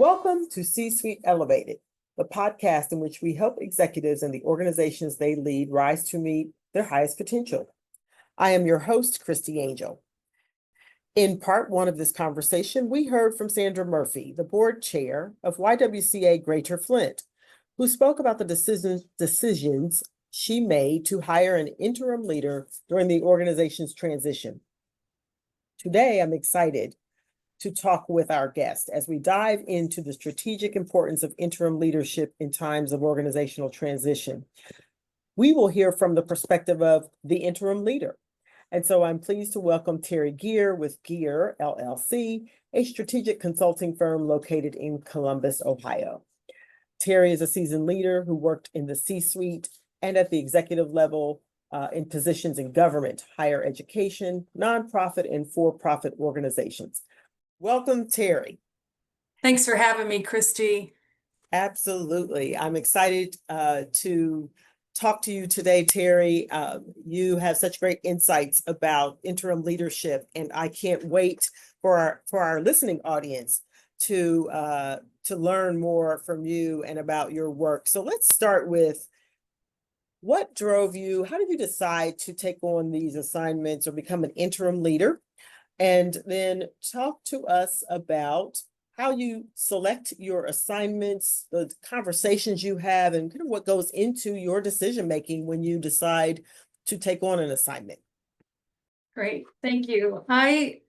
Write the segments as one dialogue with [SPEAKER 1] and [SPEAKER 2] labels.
[SPEAKER 1] Welcome to C-Suite Elevated, the podcast in which we help executives and the organizations they lead rise to meet their highest potential. I am your host, Christie Angel. In part one of this conversation, we heard from Sandra Murphy, the board chair of YWCA Greater Flint, who spoke about the decisions she made to hire an interim leader during the organization's transition. Today, I'm excited to talk with our guest as we dive into the strategic importance of interim leadership in times of organizational transition. We will hear from the perspective of the interim leader. And so I'm pleased to welcome Terri Gehr with Gehr LLC, a strategic consulting firm located in Columbus, Ohio. Terri is a seasoned leader who worked in the C-suite and at the executive level in positions in government, higher education, nonprofit, and for-profit organizations. Welcome, Terri.
[SPEAKER 2] Thanks for having me, Christie.
[SPEAKER 1] Absolutely. I'm excited to talk to you today, Terri. You have such great insights about interim leadership, and I can't wait for our listening audience to learn more from you and about your work. So let's start with what drove you, how did you decide to take on these assignments or become an interim leader? And then talk to us about how you select your assignments, the conversations you have, and kind of what goes into your decision-making when you decide to take on an assignment.
[SPEAKER 2] Great, thank you. I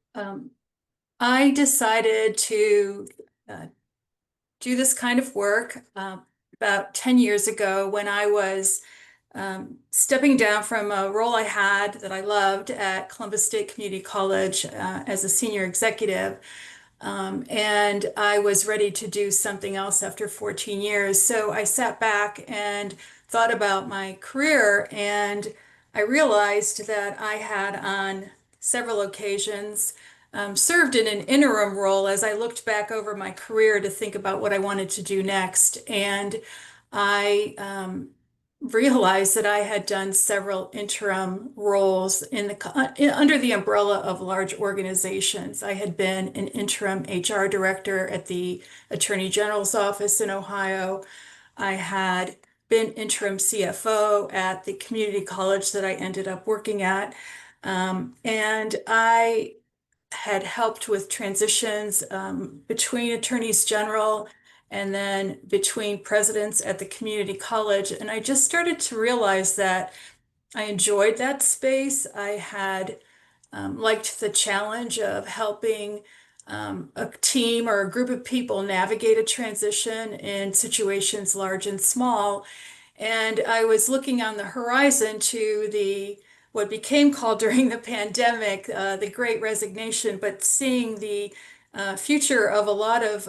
[SPEAKER 2] decided to do this kind of work about 10 years ago when I was stepping down from a role I had that I loved at Columbus State Community College as a senior executive. And I was ready to do something else after 14 years. So I sat back and thought about my career, and I realized that I had on several occasions served in an interim role as I looked back over my career to think about what I wanted to do next. And I realized that I had done several interim roles under the umbrella of large organizations. I had been an interim HR director at the Attorney General's office in Ohio. I had been interim CFO at the community college that I ended up working at. And I had helped with transitions between attorneys general and then between presidents at the community college. And I just started to realize that I enjoyed that space. I had liked the challenge of helping a team or a group of people navigate a transition in situations large and small. And I was looking on the horizon to what became called during the pandemic, the Great Resignation, but seeing the future of a lot of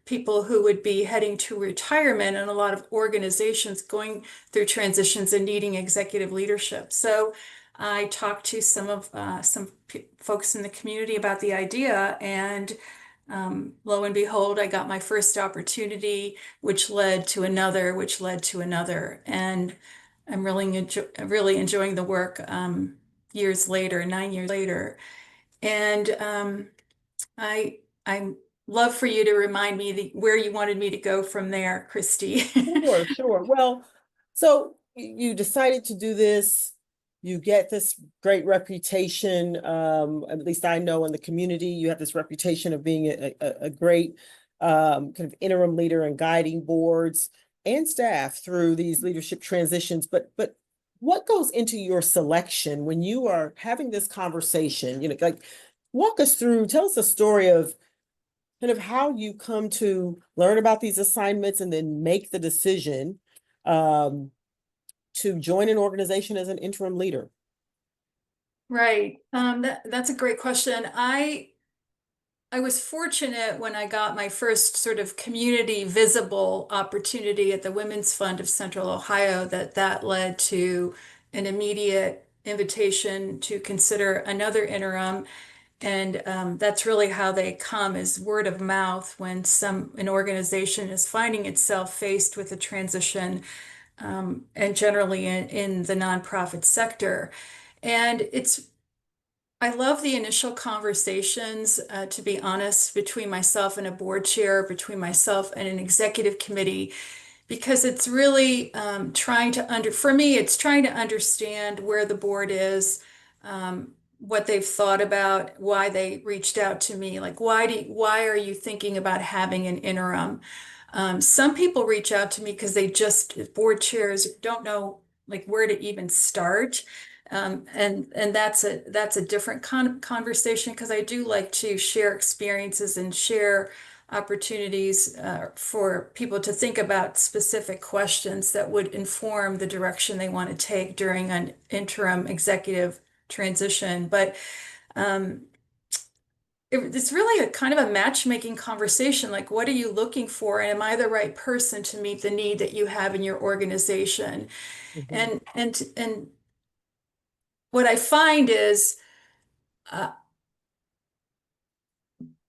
[SPEAKER 2] people who would be heading to retirement and a lot of organizations going through transitions and needing executive leadership. So I talked to some folks in the community about the idea, and lo and behold, I got my first opportunity, which led to another, which led to another. And I'm really enjoying the work 9 years later. And I'd love for you to remind me where you wanted me to go from there, Christie.
[SPEAKER 1] Sure. Well, so you decided to do this. You get this great reputation. At least I know in the community, you have this reputation of being a great kind of interim leader and guiding boards and staff through these leadership transitions. But what goes into your selection when you are having this conversation? Like, walk us through, tell us a story of kind of how you come to learn about these assignments and then make the decision to join an organization as an interim leader.
[SPEAKER 2] Right. That's a great question. I was fortunate when I got my first sort of community visible opportunity at the Women's Fund of Central Ohio that led to an immediate invitation to consider another interim. And that's really how they come, is word of mouth when an organization is finding itself faced with a transition, and generally in the nonprofit sector. And it's I love the initial conversations, to be honest, between myself and a board chair, between myself and an executive committee, because it's really for me, it's trying to understand where the board is, what they've thought about, why they reached out to me. Like, why are you thinking about having an interim? Some people reach out to me because board chairs don't know like where to even start. And that's a different conversation, because I do like to share experiences and share opportunities for people to think about specific questions that would inform the direction they want to take during an interim executive transition. But um, it's really a kind of a matchmaking conversation. Like, what are you looking for? And am I the right person to meet the need that you have in your organization?
[SPEAKER 1] Mhm.
[SPEAKER 2] And what I find is uh,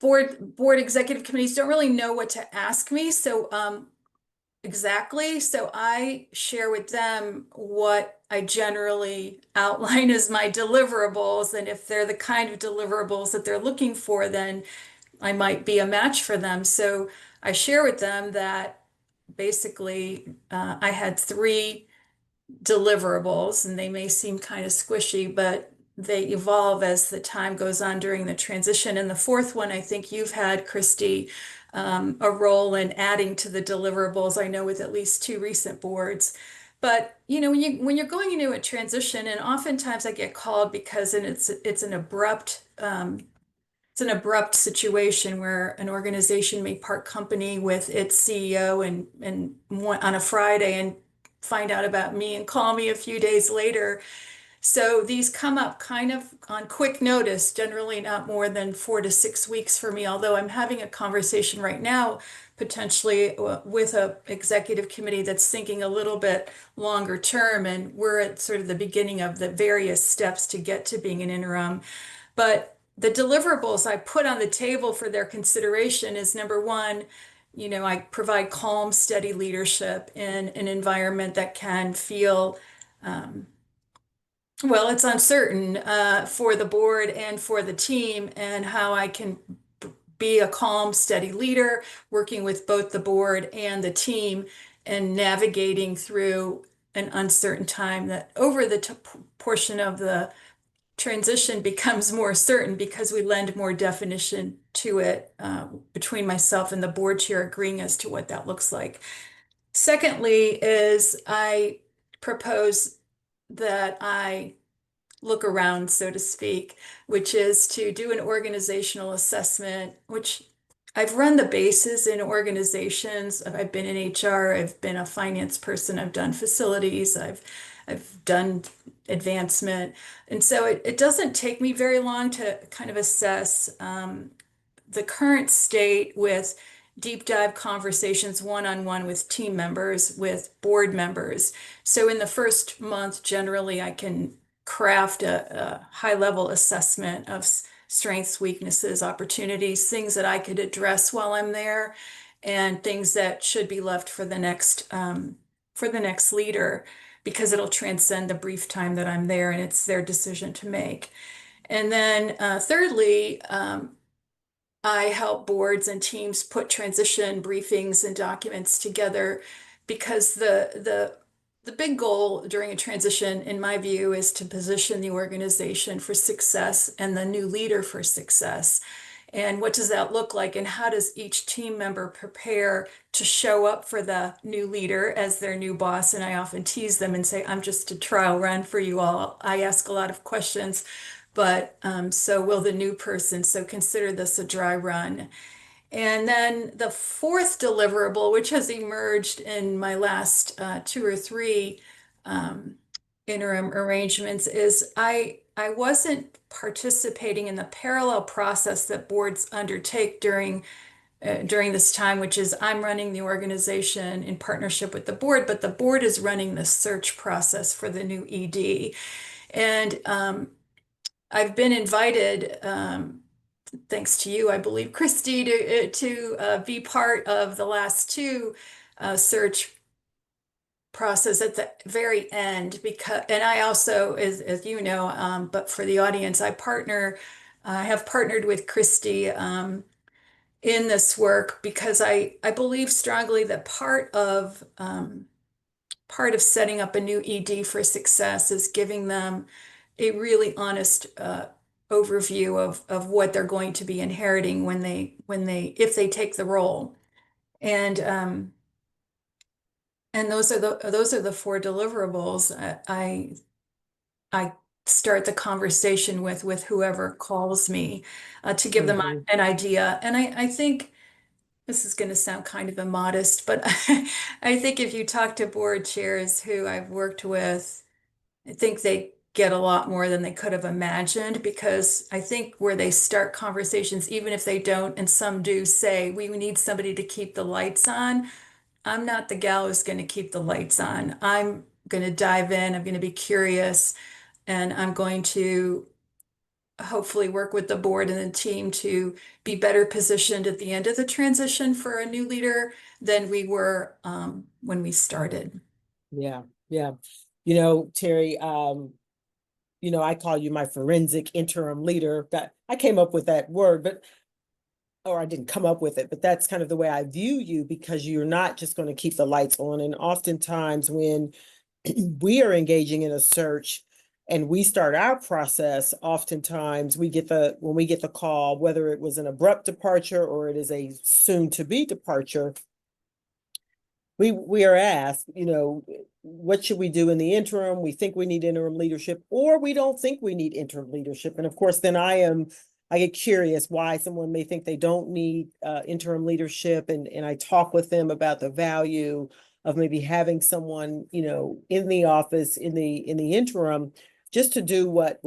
[SPEAKER 2] board executive committees don't really know what to ask me. So exactly. So I share with them what I generally outline as my deliverables. And if they're the kind of deliverables that they're looking for, then I might be a match for them. So I share with them that basically I had three deliverables, and they may seem kind of squishy, but they evolve as the time goes on during the transition. And the fourth one, I think you've had, Christie, a role in adding to the deliverables, I know, with at least two recent boards. But when you're going into a transition, and oftentimes I get called because it's an abrupt situation where an organization may part company with its CEO on a Friday and find out about me and call me a few days later. So these come up kind of on quick notice, generally not more than 4 to 6 weeks for me, although I'm having a conversation right now, potentially with a executive committee that's thinking a little bit longer term, and we're at sort of the beginning of the various steps to get to being an interim. But the deliverables I put on the table for their consideration is, number one, I provide calm, steady leadership in an environment that can feel, um, well, it's uncertain for the board and for the team, and how I can be a calm, steady leader, working with both the board and the team and navigating through an uncertain time that over the portion of the transition becomes more certain, because we lend more definition to it, between myself and the board chair agreeing as to what that looks like. Secondly, is I propose that I look around, so to speak, which is to do an organizational assessment, which I've run the bases in organizations. I've been in HR, I've been a finance person, I've done facilities, I've done advancement. And so it doesn't take me very long to kind of assess the current state with deep dive conversations one-on-one with team members, with board members. So in the first month, generally, I can craft a high level assessment of strengths, weaknesses, opportunities, things that I could address while I'm there, and things that should be left for the next leader, because it'll transcend the brief time that I'm there, and it's their decision to make. And then thirdly, I help boards and teams put transition briefings and documents together, because the big goal during a transition, in my view, is to position the organization for success and the new leader for success. And what does that look like? And how does each team member prepare to show up for the new leader as their new boss? And I often tease them and say, I'm just a trial run for you all. I ask a lot of questions, but so will the new person. So consider this a dry run. And then the fourth deliverable, which has emerged in my last two or three um, interim arrangements, is I wasn't participating in the parallel process that boards undertake during this time, which is I'm running the organization in partnership with the board, but the board is running the search process for the new ED. And I've been invited, thanks to you, I believe, Christie, to be part of the last two search process at the very end because, and I also, as you know, but for the audience, I have partnered with Christie in this work because I believe strongly that part of setting up a new ED for success is giving them a really honest overview of what they're going to be inheriting if they take the role. And those are the four deliverables I start the conversation with whoever calls me to give them
[SPEAKER 1] Mhm.
[SPEAKER 2] an idea. And I think this is going to sound kind of immodest, but I think if you talk to board chairs who I've worked with, I think they get a lot more than they could have imagined because I think where they start conversations, even if they don't, and some do say, we need somebody to keep the lights on. I'm not the gal who's going to keep the lights on. I'm going to dive in. I'm going to be curious and I'm going to hopefully work with the board and the team to be better positioned at the end of the transition for a new leader than we were when we started.
[SPEAKER 1] Yeah, yeah. Terri, I call you my forensic interim leader. That I came up with that word, but or I didn't come up with it, but that's kind of the way I view you because you're not just going to keep the lights on. And oftentimes when we are engaging in a search and we start our process, oftentimes when we get the call, whether it was an abrupt departure or it is a soon to be departure, we are asked, what should we do in the interim? We think we need interim leadership, or we don't think we need interim leadership. And of course, then I get curious why someone may think they don't need interim leadership, and I talk with them about the value of maybe having someone, in the office in the interim, just to do what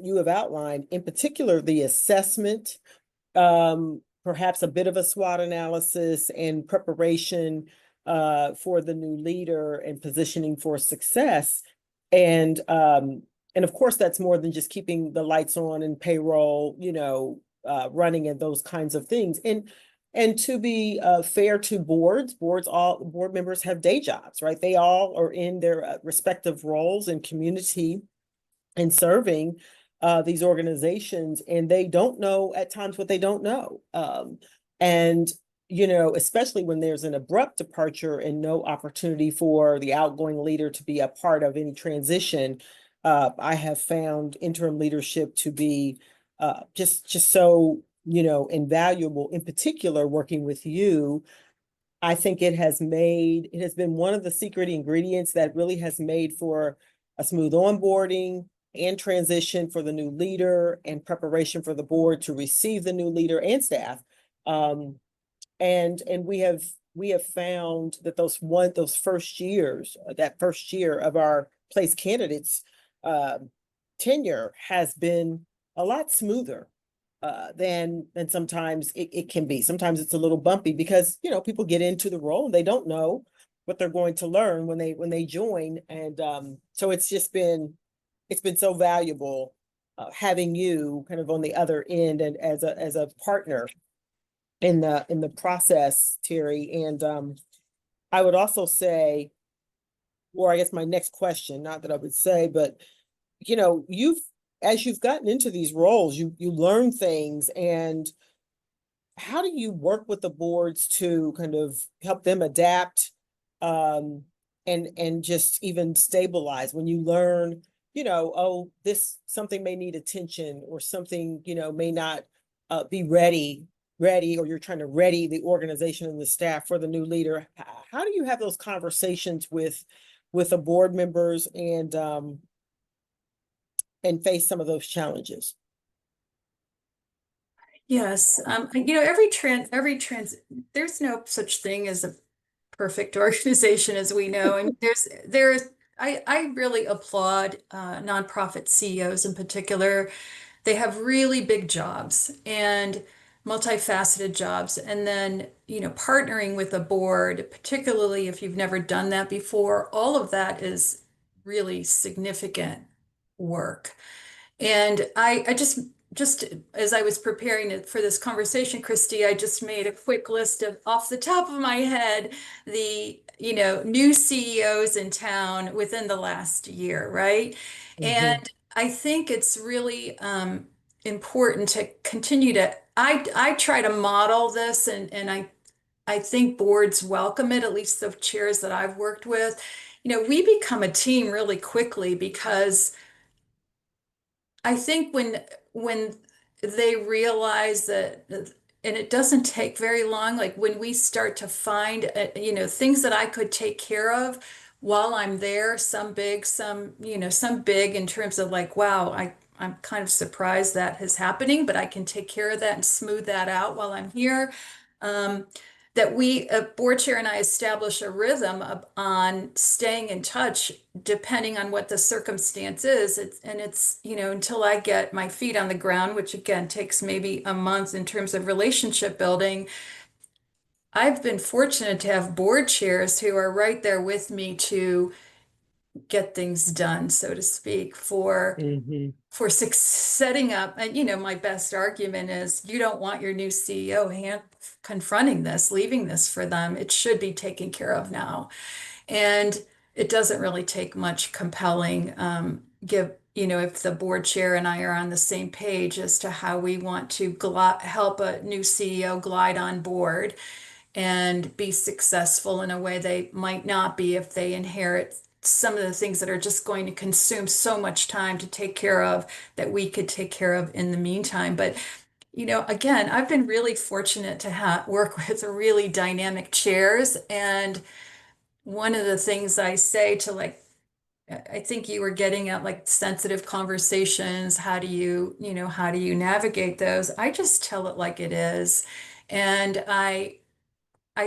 [SPEAKER 1] you have outlined, in particular, the assessment, perhaps a bit of a SWOT analysis and preparation for the new leader and positioning for success. And of course, that's more than just keeping the lights on and payroll, running and those kinds of things. And to be fair to all board members have day jobs, right? They all are in their respective roles in community and serving these organizations, and they don't know at times what they don't know. And especially when there's an abrupt departure and no opportunity for the outgoing leader to be a part of any transition, I have found interim leadership to be just so invaluable. In particular, working with you, I think it has been one of the secret ingredients that really has made for a smooth onboarding and transition for the new leader and preparation for the board to receive the new leader and staff. And we have found that those first years, that first year of our place candidates tenure has been a lot smoother than sometimes it can be. Sometimes it's a little bumpy because people get into the role and they don't know what they're going to learn when they join. And so it's been so valuable having you kind of on the other end and as a partner in the process, Terri. And I would also say, or I guess my next question, not that I would say, but as you've gotten into these roles, you learn things. And how do you work with the boards to kind of help them adapt, and just even stabilize when you learn, oh, this something may need attention or something, may not be ready, or you're trying to ready the organization and the staff for the new leader. How do you have those conversations with the board members and face some of those challenges?
[SPEAKER 2] Yes, there's no such thing as a perfect organization as we know. And I really applaud nonprofit CEOs in particular. They have really big jobs and multifaceted jobs. And then, partnering with a board, particularly if you've never done that before, all of that is really significant work. And I just just as I was preparing for this conversation, Christy, I just made a quick list of off the top of my head, the, new CEOs in town within the last year, right?
[SPEAKER 1] Mhm.
[SPEAKER 2] And I think it's really important to continue to, I try to model this and I think boards welcome it, at least the chairs that I've worked with. We become a team really quickly because I think when they realize that, and it doesn't take very long, like when we start to find, things that I could take care of while I'm there, some big, some big in terms of like, wow, I'm kind of surprised that is happening, but I can take care of that and smooth that out while I'm here. Um, that board chair and I establish a rhythm on staying in touch depending on what the circumstance is. It's, until I get my feet on the ground, which again takes maybe a month in terms of relationship building. I've been fortunate to have board chairs who are right there with me to get things done, so to speak,
[SPEAKER 1] Mhm.
[SPEAKER 2] for setting up. And my best argument is you don't want your new CEO confronting this, leaving this for them. It should be taken care of now. And it doesn't really take much compelling, if the board chair and I are on the same page as to how we want to help a new CEO glide on board and be successful in a way they might not be if they inherit some of the things that are just going to consume so much time to take care of that we could take care of in the meantime. But again, I've been really fortunate to work with really dynamic chairs. And one of the things I say to, like, I think you were getting at, like, sensitive conversations. How do you navigate those? I just tell it like it is. And I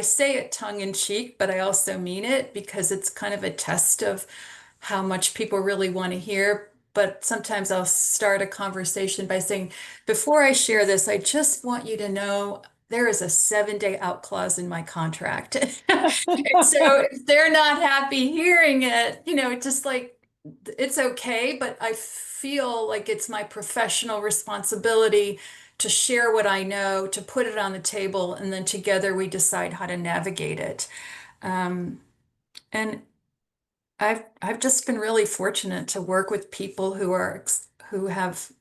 [SPEAKER 2] say it tongue in cheek, but I also mean it because it's kind of a test of how much people really want to hear. But sometimes I'll start a conversation by saying, before I share this, I just want you to know there is a 7-day out clause in my contract. And so if they're not happy hearing it, it's just like, it's okay, but I feel like it's my professional responsibility to share what I know, to put it on the table, and then together we decide how to navigate it. Um, and I've just been really fortunate to work with people who have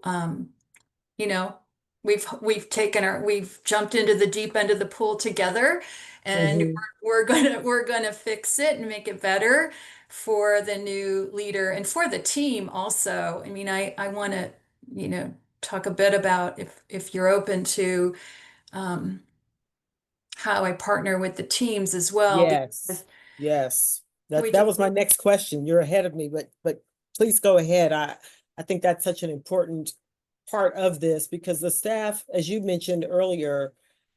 [SPEAKER 2] um, you know, we've jumped into the deep end of the pool together, and
[SPEAKER 1] Mhm.
[SPEAKER 2] we're gonna fix it and make it better for the new leader and for the team also. I mean, I want to, talk a bit about, if you're open to, um, how I partner with the teams as well,
[SPEAKER 1] Yes,
[SPEAKER 2] because
[SPEAKER 1] yes.
[SPEAKER 2] we
[SPEAKER 1] That
[SPEAKER 2] just
[SPEAKER 1] was my next question. You're ahead of me, but please go ahead. I think that's such an important part of this because the staff, as you mentioned earlier,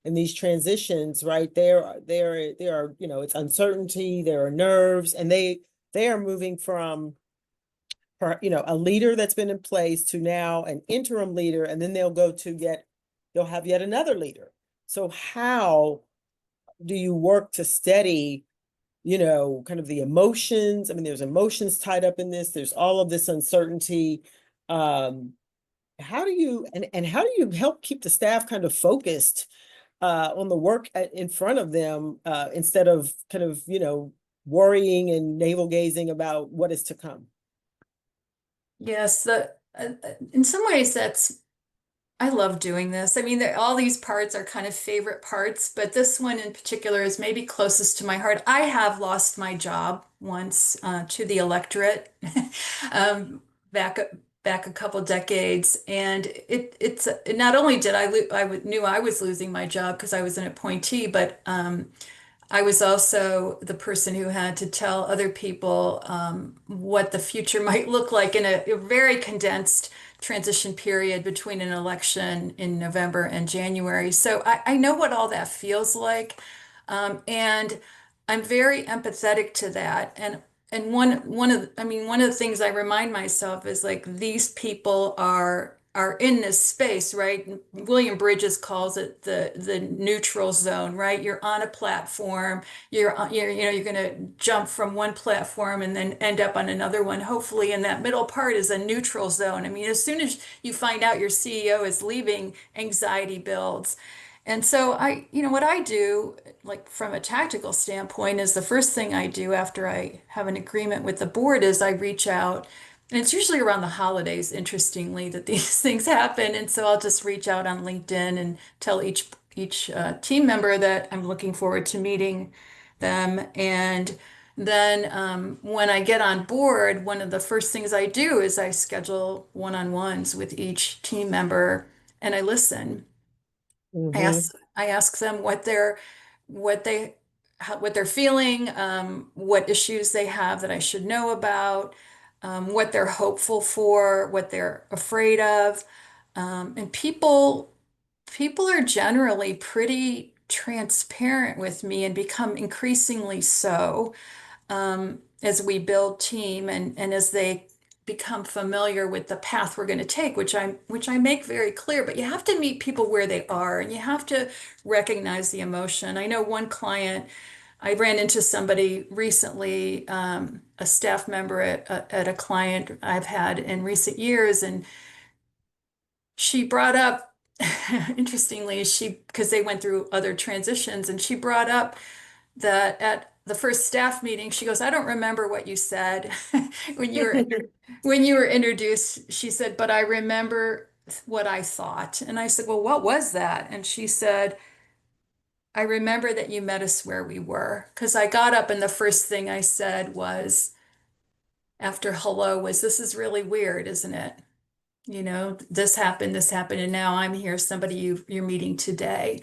[SPEAKER 1] in these transitions, right, there are, it's uncertainty, there are nerves, and they are moving from a leader that's been in place to now an interim leader, and then they'll have yet another leader. So how do you work to steady, kind of the emotions? I mean, there's emotions tied up in this. There's all of this uncertainty. Um, how do you and how do you help keep the staff kind of focused on the work in front of them instead of kind of, worrying and navel gazing about what is to come?
[SPEAKER 2] yes, in some ways I love doing this. I mean, all these parts are kind of favorite parts, but this one in particular is maybe closest to my heart. I have lost my job once to the electorate, um, back back a couple decades, and it's not only did knew I was losing my job because I was an appointee, but I was also the person who had to tell other people what the future might look like in a very condensed transition period between an election in November and January. So I know what all that feels like. And I'm very empathetic to that. And one of the things I remind myself is, like, these people are in this space, right? William Bridges calls it the neutral zone, right? You're on a platform, you're going to jump from one platform and then end up on another one. Hopefully, in that middle part is a neutral zone. I mean, as soon as you find out your CEO is leaving, anxiety builds. And so what I do, like from a tactical standpoint, is the first thing I do after I have an agreement with the board is I reach out, and it's usually around the holidays, interestingly, that these things happen. And so I'll just reach out on LinkedIn and tell each team member that I'm looking forward to meeting them. And then when I get on board, one of the first things I do is I schedule one-on-ones with each team member and I listen.
[SPEAKER 1] Mm-hmm.
[SPEAKER 2] I ask them what they what they're feeling, what issues they have that I should know about, what they're hopeful for, what they're afraid of. And people are generally pretty transparent with me and become increasingly so as we build team and as they become familiar with the path we're going to take, which I make very clear. But you have to meet people where they are, and you have to recognize the emotion. I know one client, I ran into somebody recently, a staff member at a client I've had in recent years, and she brought up, interestingly, because they went through other transitions, and she brought up that at the first staff meeting, she goes, "I don't remember what you said when you were when you were introduced." She said, "But I remember what I thought." And I said, "Well, what was that?" And she said, "I remember that you met us where we were." Because I got up and the first thing I said was, after hello, was, "This is really weird, isn't it? This happened, and now I'm here, somebody you're meeting today."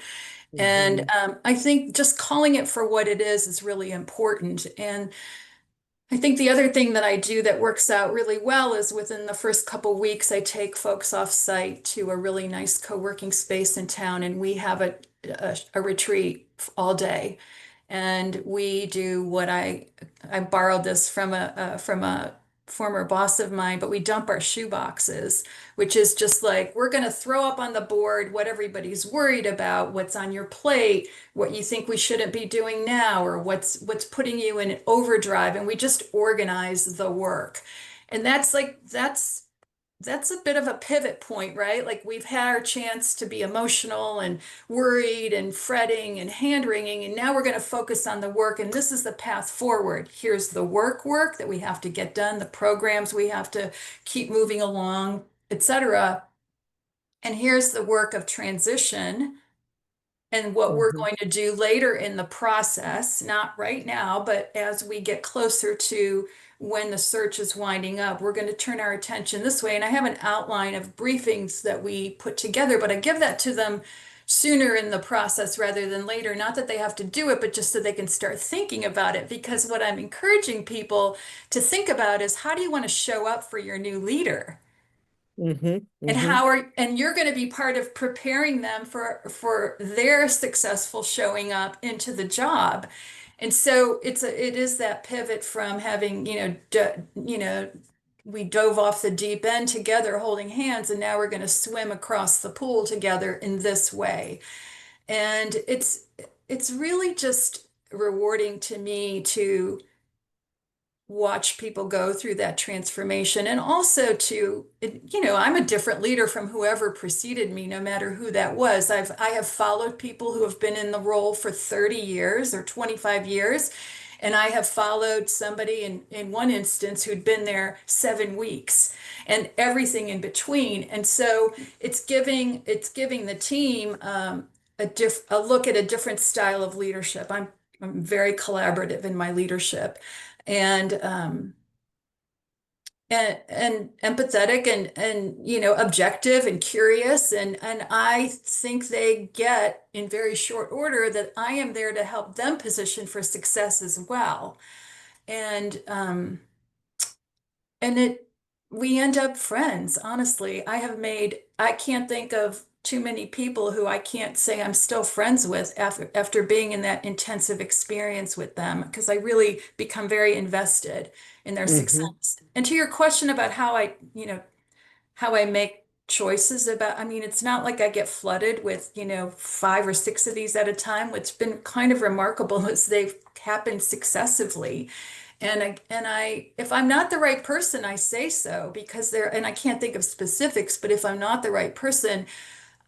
[SPEAKER 2] And
[SPEAKER 1] Mm-hmm.
[SPEAKER 2] I think just calling it for what it is really important. And I think the other thing that I do that works out really well is within the first couple weeks, I take folks off site to a really nice co-working space in town, and we have a retreat all day. And we do what I borrowed this from a former boss of mine, but we dump our shoe boxes, which is just like we're going to throw up on the board what everybody's worried about, what's on your plate, what you think we shouldn't be doing now, or what's putting you in overdrive, and we just organize the work. And that's a bit of a pivot point, right? Like we've had our chance to be emotional and worried and fretting and hand wringing, and now we're going to focus on the work. And this is the path forward. Here's the work that we have to get done, the programs we have to keep moving along, etc. And here's the work of transition and what we're
[SPEAKER 1] Mm-hmm.
[SPEAKER 2] going to do later in the process, not right now, but as we get closer to when the search is winding up, we're going to turn our attention this way. And I have an outline of briefings that we put together, but I give that to them sooner in the process rather than later. Not that they have to do it, but just so they can start thinking about it. Because what I'm encouraging people to think about is, how do you want to show up for your new leader?
[SPEAKER 1] Mm-hmm.
[SPEAKER 2] And
[SPEAKER 1] Mm-hmm.
[SPEAKER 2] and you're going to be part of preparing them for their successful showing up into the job. And so it is that pivot from having, we dove off the deep end together holding hands, and now we're going to swim across the pool together in this way. And it's really just rewarding to me to watch people go through that transformation, and also I'm a different leader from whoever preceded me, no matter who that was. I have followed people who have been in the role for 30 years or 25 years, and I have followed somebody in one instance who'd been there 7 weeks, and everything in between. And so it's giving the team a look at a different style of leadership. I'm very collaborative in my leadership, and and empathetic, and objective and curious, and I think they get in very short order that I am there to help them position for success as well. And and it we end up friends. Honestly, I can't think of too many people who I can't say I'm still friends with after being in that intensive experience with them, because I really become very invested in their
[SPEAKER 1] Mm-hmm.
[SPEAKER 2] success. And to your question about how I make choices about, I mean, it's not like I get flooded with, 5 or 6 of these at a time. What's been kind of remarkable is they've happened successively. If I'm not the right person, I say so because and I can't think of specifics, but if I'm not the right person,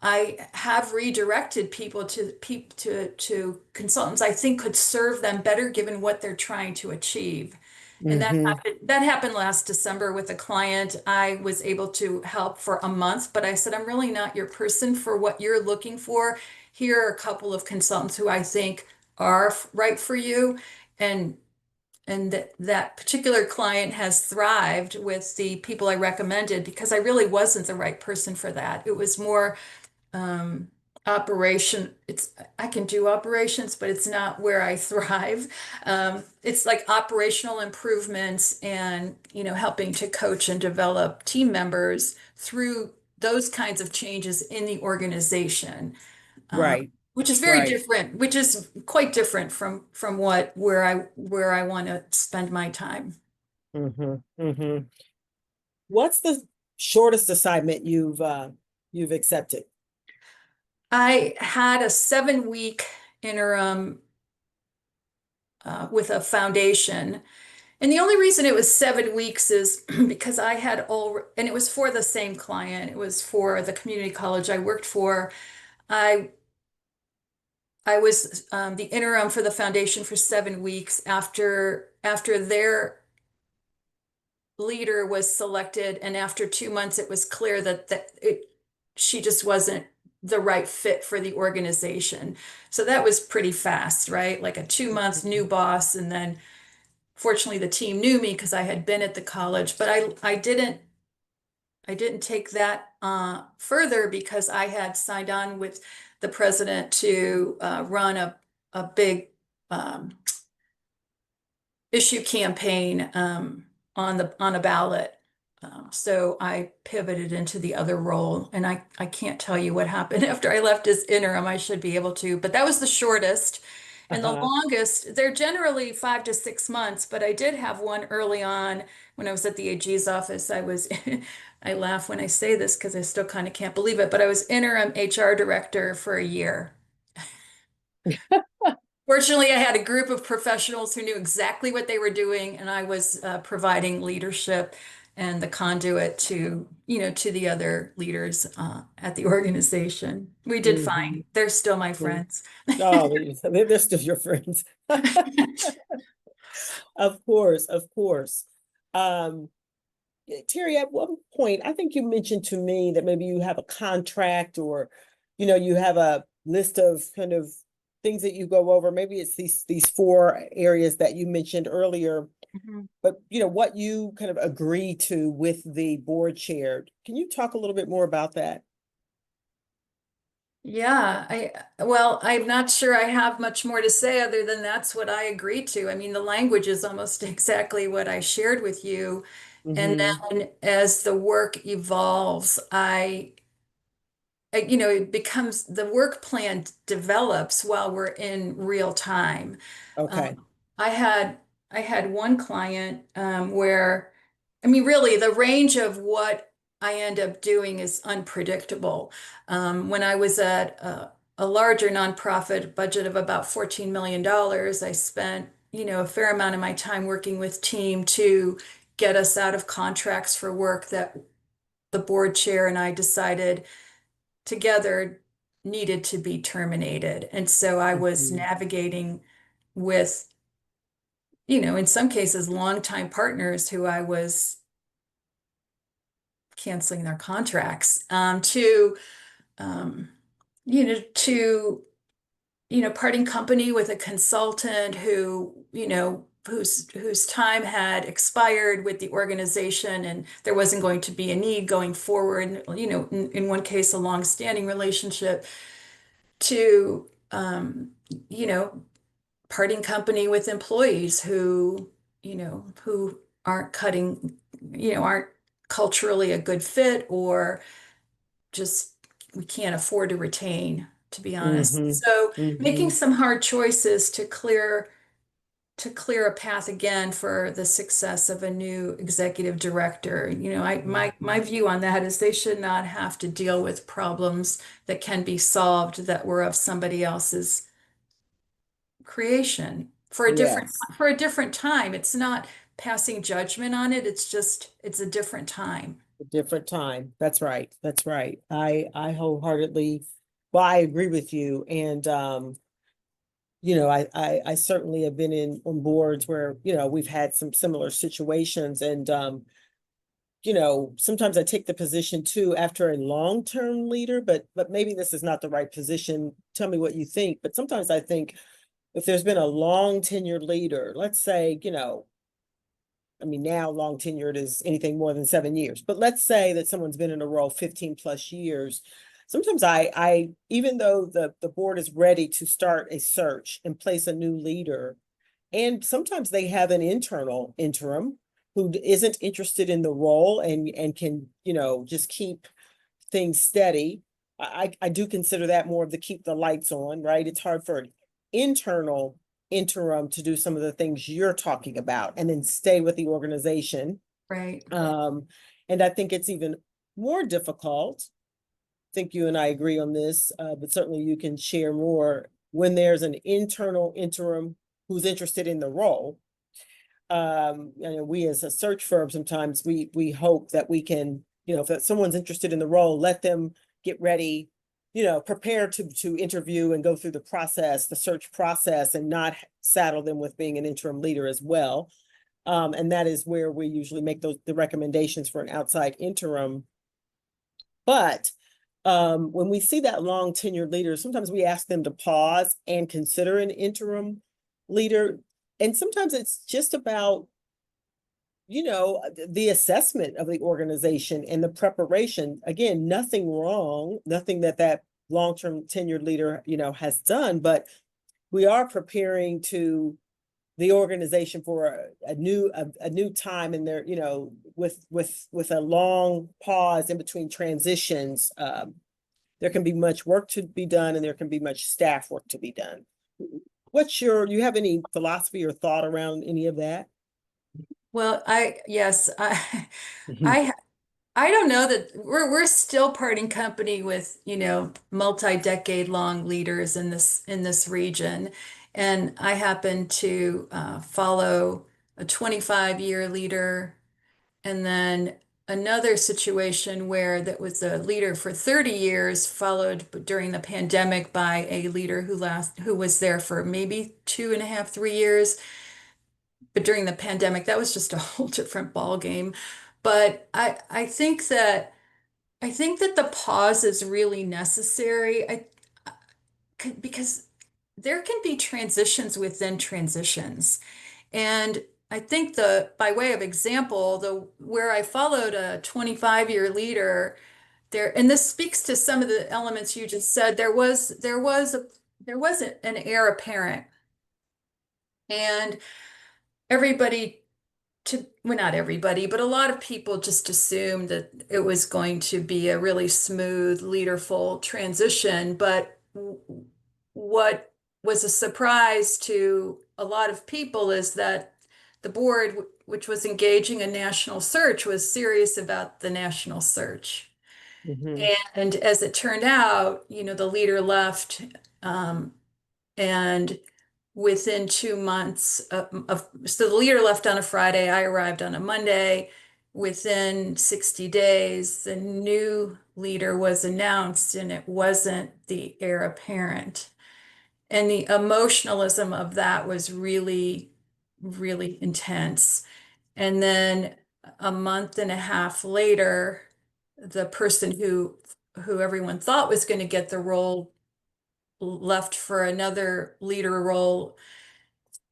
[SPEAKER 2] I have redirected people to consultants I think could serve them better given what they're trying to achieve. And
[SPEAKER 1] Mm-hmm.
[SPEAKER 2] that happened last December with a client. I was able to help for a month, but I said, I'm really not your person for what you're looking for. Here are a couple of consultants who I think are right for you. And that particular client has thrived with the people I recommended because I really wasn't the right person for that. It was more um, operation. I can do operations, but it's not where I thrive. It's like operational improvements and, helping to coach and develop team members through those kinds of changes in the organization,
[SPEAKER 1] Right.
[SPEAKER 2] which is very
[SPEAKER 1] Right.
[SPEAKER 2] different, which is quite different from where I want to spend my time.
[SPEAKER 1] Mm-hmm. Mm-hmm. What's the shortest assignment you've accepted?
[SPEAKER 2] I had a 7 week interim with a foundation. And the only reason it was 7 weeks is because I had and it was for the same client. It was for the community college I worked for. I I was the interim for the foundation for 7 weeks after their leader was selected, and after 2 months, it was clear that she just wasn't the right fit for the organization. So that was pretty fast, right? Like a 2 month new boss, and then fortunately the team knew me because I had been at the college, but I didn't take that further because I had signed on with the president to run a big um, issue campaign on a ballot. So I pivoted into the other role, and I can't tell you what happened after I left as interim. I should be able to, but that was the shortest. And the
[SPEAKER 1] Uh-huh.
[SPEAKER 2] longest, they're generally 5 to 6 months, but I did have one early on when I was at the AG's office. I laugh when I say this because I still kind of can't believe it, but I was interim HR director for a year. Fortunately, I had a group of professionals who knew exactly what they were doing, and I was providing leadership and the conduit to the other leaders at the organization. We did
[SPEAKER 1] Mm-hmm.
[SPEAKER 2] fine. They're still my
[SPEAKER 1] Mm-hmm.
[SPEAKER 2] friends.
[SPEAKER 1] Oh, they're still your friends. Of course, of course. Um, Terry, at one point, I think you mentioned to me that maybe you have a contract or, you have a list of kind of things that you go over. Maybe it's these four areas that you mentioned earlier,
[SPEAKER 2] Mhm.
[SPEAKER 1] but what you kind of agree to with the board chair. Can you talk a little bit more about that?
[SPEAKER 2] Yeah, well, I'm not sure I have much more to say other than that's what I agreed to. I mean, the language is almost exactly what I shared with you. And
[SPEAKER 1] Mm-hmm.
[SPEAKER 2] then as the work evolves, it becomes the work plan develops while we're in real time.
[SPEAKER 1] Okay.
[SPEAKER 2] Um, I had I had one client where, I mean, really, the range of what I end up doing is unpredictable. When I was at a larger nonprofit budget of about $14 million, I spent, a fair amount of my time working with team to get us out of contracts for work that the board chair and I decided together needed to be terminated. And so I was
[SPEAKER 1] Mm-hmm.
[SPEAKER 2] navigating with, in some cases, longtime partners who I was canceling their contracts um, to, parting company with a consultant whose time had expired with the organization and there wasn't going to be a need going forward, in one case, a long-standing relationship to you know, parting company with employees who aren't aren't culturally a good fit or just we can't afford to retain, to be honest.
[SPEAKER 1] Mm-hmm.
[SPEAKER 2] So
[SPEAKER 1] Mm-hmm.
[SPEAKER 2] making some hard choices to clear to clear a path again for the success of a new executive director. My view on that is they should not have to deal with problems that can be solved that were of somebody else's creation
[SPEAKER 1] Yes,
[SPEAKER 2] for a different time. It's not passing judgment on it. It's a different time.
[SPEAKER 1] a different time. That's right. That's right. I wholeheartedly, well, I agree with you. And I certainly have been on boards where, we've had some similar situations. And sometimes I take the position too after a long-term leader, but maybe this is not the right position. Tell me what you think. But sometimes I think if there's been a long tenured leader, let's say, I mean, now long tenured is anything more than 7 years, but let's say that someone's been in a role 15 plus years. Sometimes even though the board is ready to start a search and place a new leader, and sometimes they have an internal interim who isn't interested in the role and can, just keep things steady. I do consider that more of the keep the lights on, right? It's hard for an internal interim to do some of the things you're talking about and then stay with the organization.
[SPEAKER 2] Right.
[SPEAKER 1] And I think it's even more difficult. I think you and I agree on this, but certainly you can share more when there's an internal interim who's interested in the role. We as a search firm, sometimes we hope that we can, if someone's interested in the role, let them get ready, prepare to interview and go through the search process, and not saddle them with being an interim leader as well. And that is where we usually make the recommendations for an outside interim. But when we see that long tenured leader, sometimes we ask them to pause and consider an interim leader. And sometimes it's just about, the assessment of the organization and the preparation. Again, nothing wrong, nothing that long-term tenured leader, has done, but we are preparing the organization for a new time in there, with a long pause in between transitions. There can be much work to be done, and there can be much staff work to be done. You have any philosophy or thought around any of that?
[SPEAKER 2] Well, yes, I I don't know that we're still parting company with, multi-decade long leaders in this region. And I happen to follow a 25-year leader, and then another situation where that was a leader for 30 years, followed during the pandemic by a leader who was there for maybe 2.5, 3 years. But during the pandemic, that was just a whole different ball game. But I think that the pause is really necessary. Because there can be transitions within transitions. And I think by way of example, where I followed a 25-year leader there, and this speaks to some of the elements you just said, there was an heir apparent, and everybody well, not everybody, but a lot of people just assumed that it was going to be a really smooth, leaderful transition. But what was a surprise to a lot of people is that the board, which was engaging a national search, was serious about the national search.
[SPEAKER 1] Mhm.
[SPEAKER 2] And as it turned out, the leader left, and within 2 months so the leader left on a Friday, I arrived on a Monday. Within 60 days, the new leader was announced, and it wasn't the heir apparent. And the emotionalism of that was really, really intense. And then a month and a half later, the person who everyone thought was going to get the role left for another leader role,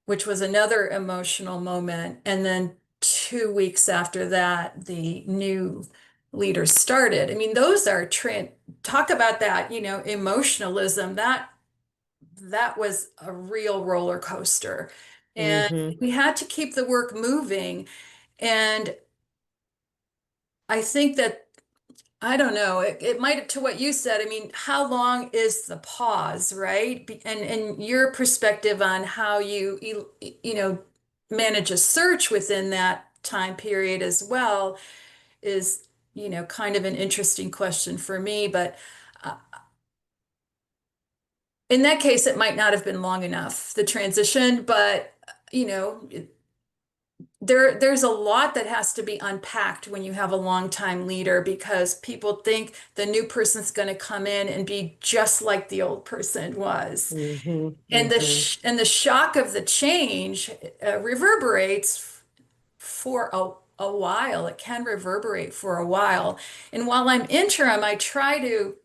[SPEAKER 2] which was another emotional moment. And then 2 weeks after that, the new leader started. I mean, those are talk about that, emotionalism. That was a real roller coaster. And
[SPEAKER 1] Mhm.
[SPEAKER 2] we had to keep the work moving. And I think that I don't know. It might, to what you said, I mean, how long is the pause, right? And your perspective on how you know, manage a search within that time period as well is, kind of an interesting question for me. But uh, in that case, it might not have been long enough, the transition, but you know, there's a lot that has to be unpacked when you have a longtime leader because people think the new person's going to come in and be just like the old person was.
[SPEAKER 1] Mm-hmm,
[SPEAKER 2] And the
[SPEAKER 1] mm-hmm,
[SPEAKER 2] sh and the shock of the change reverberates for a while. It can reverberate for a while. And while I'm interim, I try to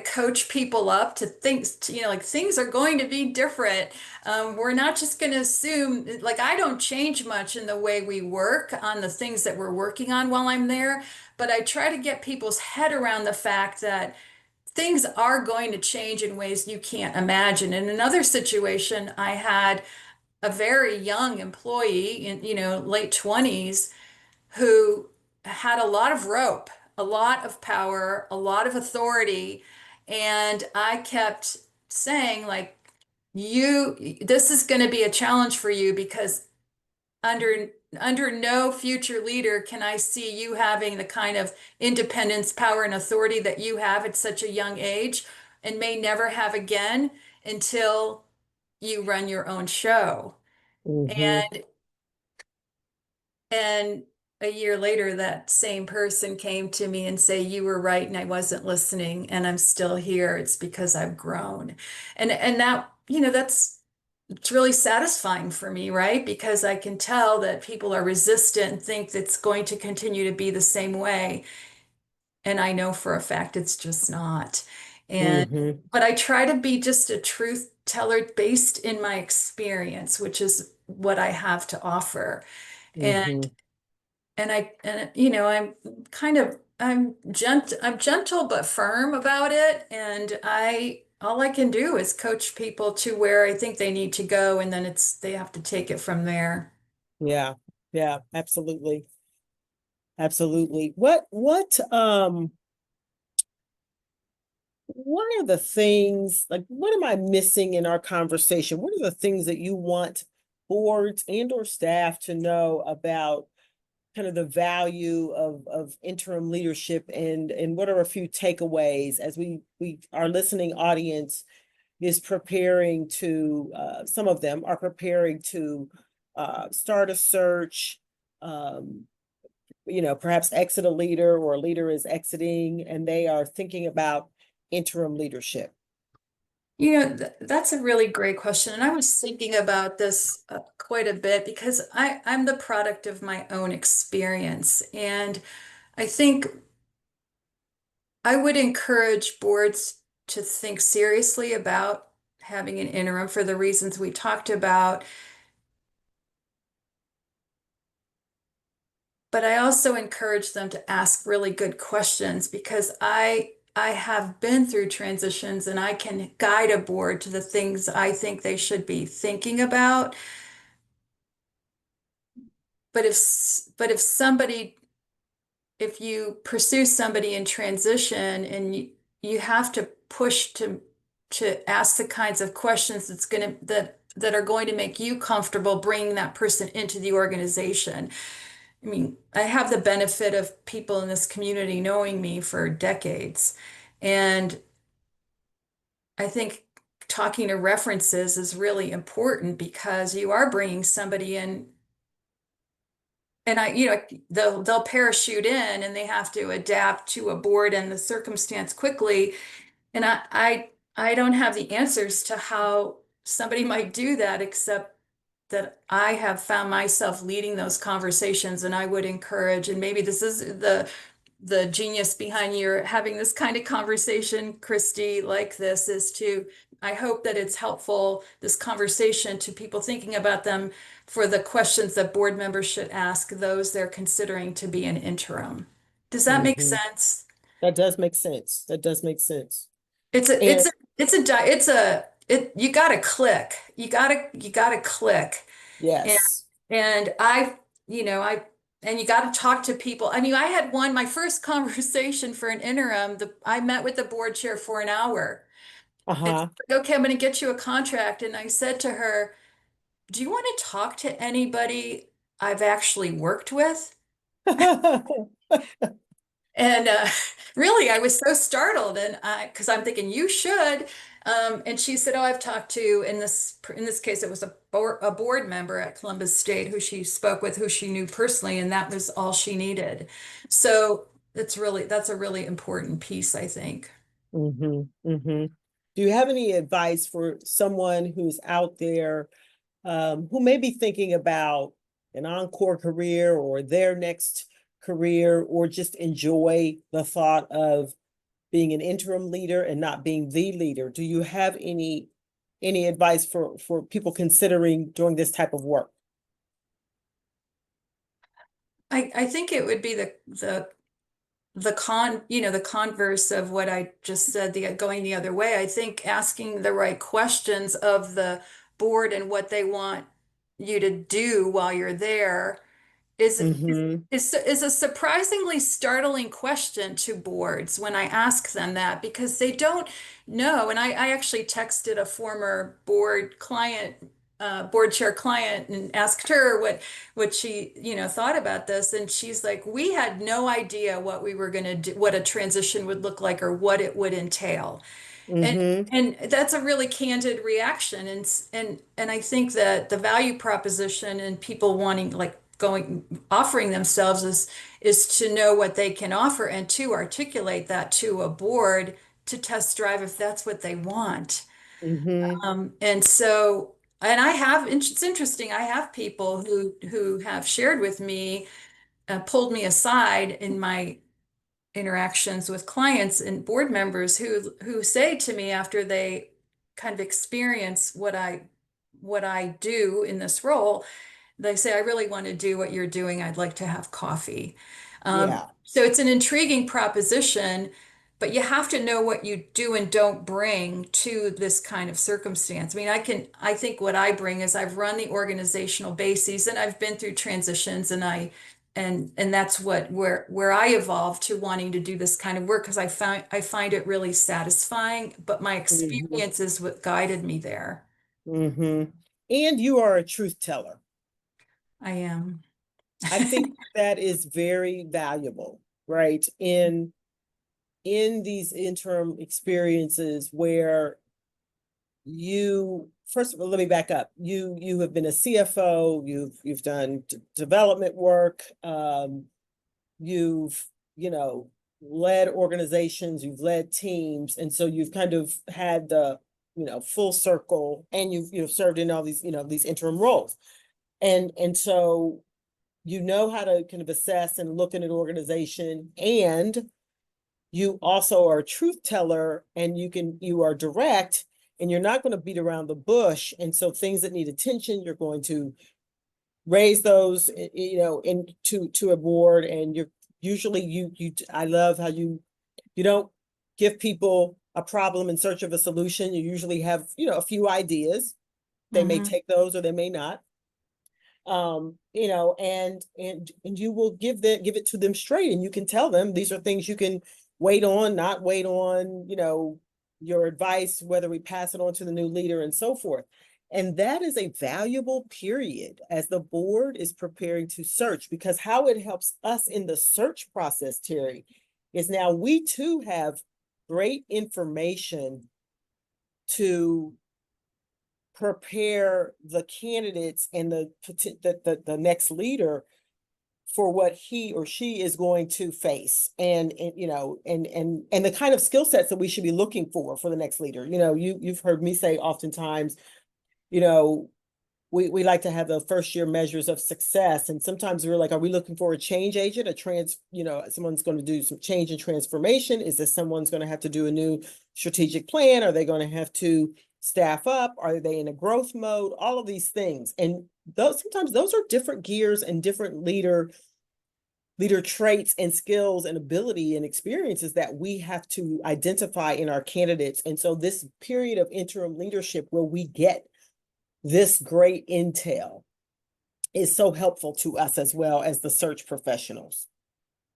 [SPEAKER 2] coach people up to things, like things are going to be different. We're not just going to assume, like, I don't change much in the way we work on the things that we're working on while I'm there, but I try to get people's head around the fact that things are going to change in ways you can't imagine. In another situation, I had a very young employee in, late 20s who had a lot of rope, a lot of power, a lot of authority. And I kept saying, like, this is going to be a challenge for you because under under no future leader can I see you having the kind of independence, power, and authority that you have at such a young age and may never have again until you run your own show.
[SPEAKER 1] mm-hmm.
[SPEAKER 2] And a year later, that same person came to me and say, "You were right, and I wasn't listening, and I'm still here. It's because I've grown." And that, it's really satisfying for me, right? Because I can tell that people are resistant and think it's going to continue to be the same way. And I know for a fact it's just not. And
[SPEAKER 1] Mm-hmm.
[SPEAKER 2] but I try to be just a truth teller based in my experience, which is what I have to offer. And
[SPEAKER 1] Mm-hmm.
[SPEAKER 2] I'm kind of I'm gentle but firm about it, and I all I can do is coach people to where I think they need to go, and then they have to take it from there.
[SPEAKER 1] Yeah, yeah, absolutely. Absolutely. What are the things, like, what am I missing in our conversation? What are the things that you want boards and or staff to know about kind of the value of interim leadership, and what are a few takeaways as our listening audience is preparing to, some of them are preparing to start a search, um, perhaps exit a leader, or a leader is exiting and they are thinking about interim leadership.
[SPEAKER 2] That's a really great question, and I was thinking about this quite a bit because I'm the product of my own experience, and I think I would encourage boards to think seriously about having an interim for the reasons we talked about. But I also encourage them to ask really good questions because I have been through transitions and I can guide a board to the things I think they should be thinking about. But if you pursue somebody in transition and you have to push to ask the kinds of questions that are going to make you comfortable bringing that person into the organization. I mean, I have the benefit of people in this community knowing me for decades. And I think talking to references is really important because you are bringing somebody in and they'll parachute in and they have to adapt to a board and the circumstance quickly. And I don't have the answers to how somebody might do that, except that I have found myself leading those conversations, and I would encourage, and maybe this is the genius behind your having this kind of conversation, Christie, like this is to, I hope that it's helpful, this conversation to people thinking about them for the questions that board members should ask those they're considering to be an interim. Does that make
[SPEAKER 1] Mhm.
[SPEAKER 2] sense?
[SPEAKER 1] That does make sense. That does make sense.
[SPEAKER 2] It's a,
[SPEAKER 1] And
[SPEAKER 2] it's a, it's a, di- it's a, it, you gotta click. You gotta click. And,
[SPEAKER 1] yes.
[SPEAKER 2] and I, you know, I and you got to talk to people. I mean, I had my first conversation for an interim, I met with the board chair for an hour. And she's
[SPEAKER 1] Uh-huh.
[SPEAKER 2] like, okay, I'm going to get you a contract. And I said to her, do you want to talk to anybody I've actually worked with? And really, I was so startled, and because I'm thinking you should. And she said, "Oh, I've talked to in this case, it was a board member at Columbus State who she spoke with, who she knew personally, and that was all she needed." So that's a really important piece, I think.
[SPEAKER 1] hmm hmm Do you have any advice for someone who's out there who may be thinking about an encore career or their next career, or just enjoy the thought of being an interim leader and not being the leader? Do you have any advice for people considering doing this type of work?
[SPEAKER 2] I think it would be the converse of what I just said, the going the other way. I think asking the right questions of the board and what they want you to do while you're there is
[SPEAKER 1] Mm-hmm.
[SPEAKER 2] is a surprisingly startling question to boards when I ask them that, because they don't know. And I actually texted a former board chair client, and asked her what she thought about this, and she's like, we had no idea what we were going to do, what a transition would look like, or what it would entail. And
[SPEAKER 1] Mm-hmm.
[SPEAKER 2] and that's a really candid reaction. And I think that the value proposition and people wanting, like, going offering themselves is to know what they can offer, and to articulate that to a board to test drive if that's what they want.
[SPEAKER 1] Mm-hmm.
[SPEAKER 2] And so, and it's interesting, I have people who have shared with me, pulled me aside in my interactions with clients and board members, who say to me after they kind of experience what I do in this role, they say, I really want to do what you're doing. I'd like to have coffee.
[SPEAKER 1] Yeah.
[SPEAKER 2] So it's an intriguing proposition, but you have to know what you do and don't bring to this kind of circumstance. I mean, I think what I bring is I've run the organizational bases, and I've been through transitions, and that's where I evolved to wanting to do this kind of work, because I find it really satisfying, but my
[SPEAKER 1] Mm-hmm.
[SPEAKER 2] experience is what guided me there.
[SPEAKER 1] Mm-hmm. And you are a truth teller.
[SPEAKER 2] I am.
[SPEAKER 1] I think that is very valuable, right? In these interim experiences where you, first of all, let me back up. You have been a CFO, you've done development work, you've, you know, led organizations, you've led teams, and so you've kind of had the, full circle, and you've served in all these, these interim roles. And so you know how to kind of assess and look at an organization, and you also are a truth teller, and you are direct, and you're not going to beat around the bush. And so things that need attention, you're going to raise those, into a board. And you're usually, I love how you don't give people a problem in search of a solution. You usually have, a few ideas. They may
[SPEAKER 2] Mhm.
[SPEAKER 1] take those or they may not. And you will give it to them straight, and you can tell them these are things you can wait on, not wait on, your advice, whether we pass it on to the new leader and so forth. And that is a valuable period as the board is preparing to search, because how it helps us in the search process, Terri, is now we too have great information to prepare the candidates and the next leader for what he or she is going to face, and the kind of skill sets that we should be looking for the next leader. You've heard me say oftentimes, you know we like to have the first year measures of success, and sometimes we're like, are we looking for a change agent, someone's going to do some change and transformation? Is this someone's going to have to do a new strategic plan? Are they going to have to staff up? Are they in a growth mode? All of these things. And sometimes those are different gears and different leader traits and skills and ability and experiences that we have to identify in our candidates. And so this period of interim leadership, where we get this great intel, is so helpful to us as well as the search professionals.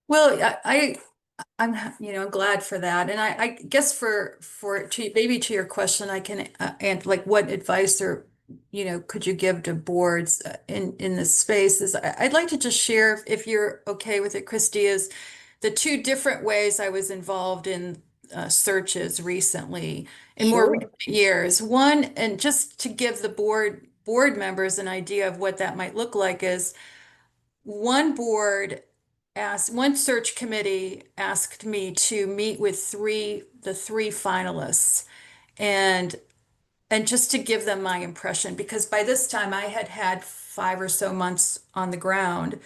[SPEAKER 2] Well, I'm I'm glad for that, and I guess maybe to your question, I can and like what advice or could you give to boards in this space is I'd like to just share, if you're okay with it, Christie, is the two different ways I was involved in searches recently in more
[SPEAKER 1] Sure.
[SPEAKER 2] recent years. One, and just to give the board members an idea of what that might look like, is one board one search committee asked me to meet with the three finalists and just to give them my impression, because by this time I had had 5 or so months on the ground,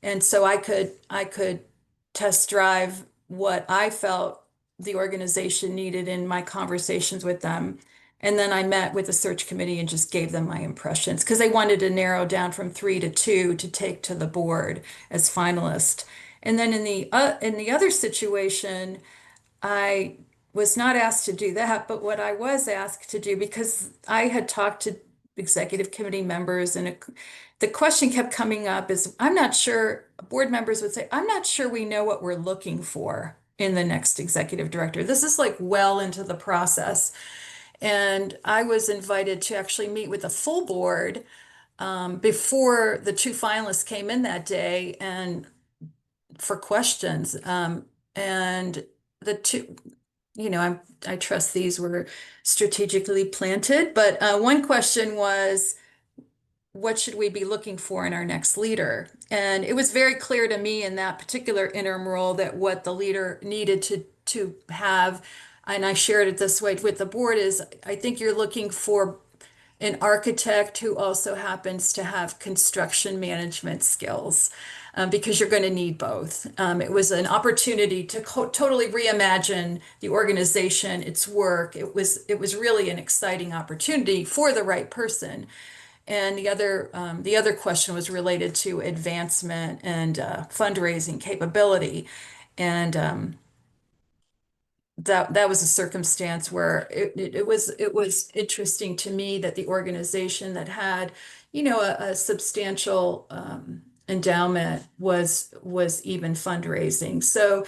[SPEAKER 2] and so I could test drive what I felt the organization needed in my conversations with them. And then I met with the search committee and just gave them my impressions because they wanted to narrow down from 3 to 2 to take to the board as finalist. And then in the other situation, I was not asked to do that, but what I was asked to do, because I had talked to executive committee members, and the question kept coming up, is I'm not sure, board members would say, I'm not sure we know what we're looking for in the next executive director. This is like well into the process. And I was invited to actually meet with the full board before the two finalists came in that day and for questions. And the two, I trust these were strategically planted, but one question was, what should we be looking for in our next leader? And it was very clear to me in that particular interim role that what the leader needed to have, and I shared it this way with the board, is I think you're looking for an architect who also happens to have construction management skills, because you're going to need both. It was an opportunity to totally reimagine the organization, its work. It was really an exciting opportunity for the right person. And the other question was related to advancement and fundraising capability, and that was a circumstance where it was interesting to me that the organization that had a substantial endowment was even fundraising. So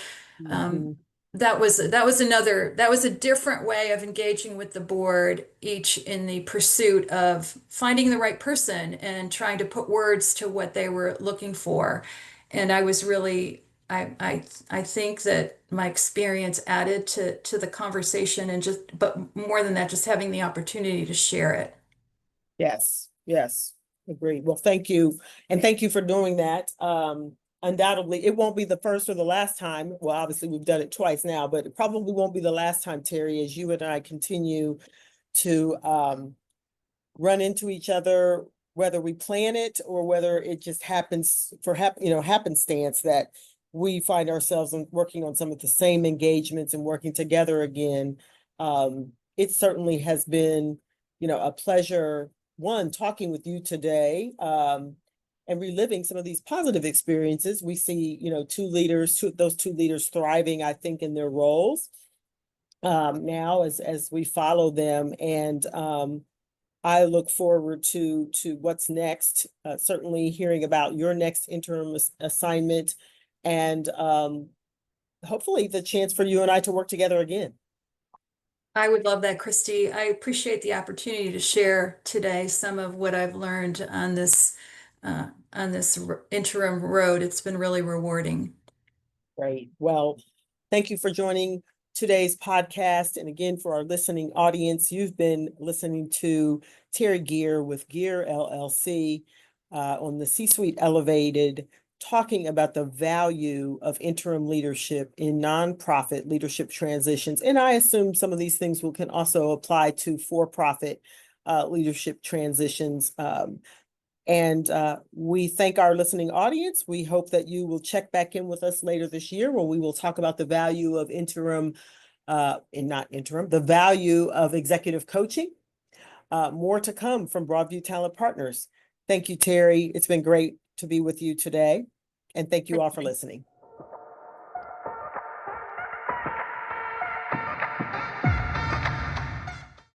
[SPEAKER 2] um,
[SPEAKER 1] Mhm.
[SPEAKER 2] that was a different way of engaging with the board, each in the pursuit of finding the right person and trying to put words to what they were looking for. And I was really I think that my experience added to the conversation, and but more than that, just having the opportunity to share it.
[SPEAKER 1] Yes, yes, agreed. Well, thank you. And thank you for doing that. Undoubtedly, it won't be the first or the last time. Well, obviously, we've done it twice now, but it probably won't be the last time, Terri, as you and I continue to run into each other, whether we plan it or whether it just happens for happenstance that we find ourselves working on some of the same engagements and working together again. It certainly has been, a pleasure, one, talking with you today, and reliving some of these positive experiences. We see, those two leaders thriving, I think, in their roles now as we follow them. And I look forward to what's next. Certainly hearing about your next interim assignment, and hopefully the chance for you and I to work together again.
[SPEAKER 2] I would love that, Christy. I appreciate the opportunity to share today some of what I've learned on this interim road. It's been really rewarding.
[SPEAKER 1] Great. Well, thank you for joining today's podcast. And again, for our listening audience, you've been listening to Terri Gehr with Gehr LLC on the C-Suite Elevated, talking about the value of interim leadership in nonprofit leadership transitions. And I assume some of these things can also apply to for-profit leadership transitions. And we thank our listening audience. We hope that you will check back in with us later this year, where we will talk about the value of the value of executive coaching. More to come from Broadview Talent Partners. Thank you, Terri. It's been great to be with you today. And thank you all for listening.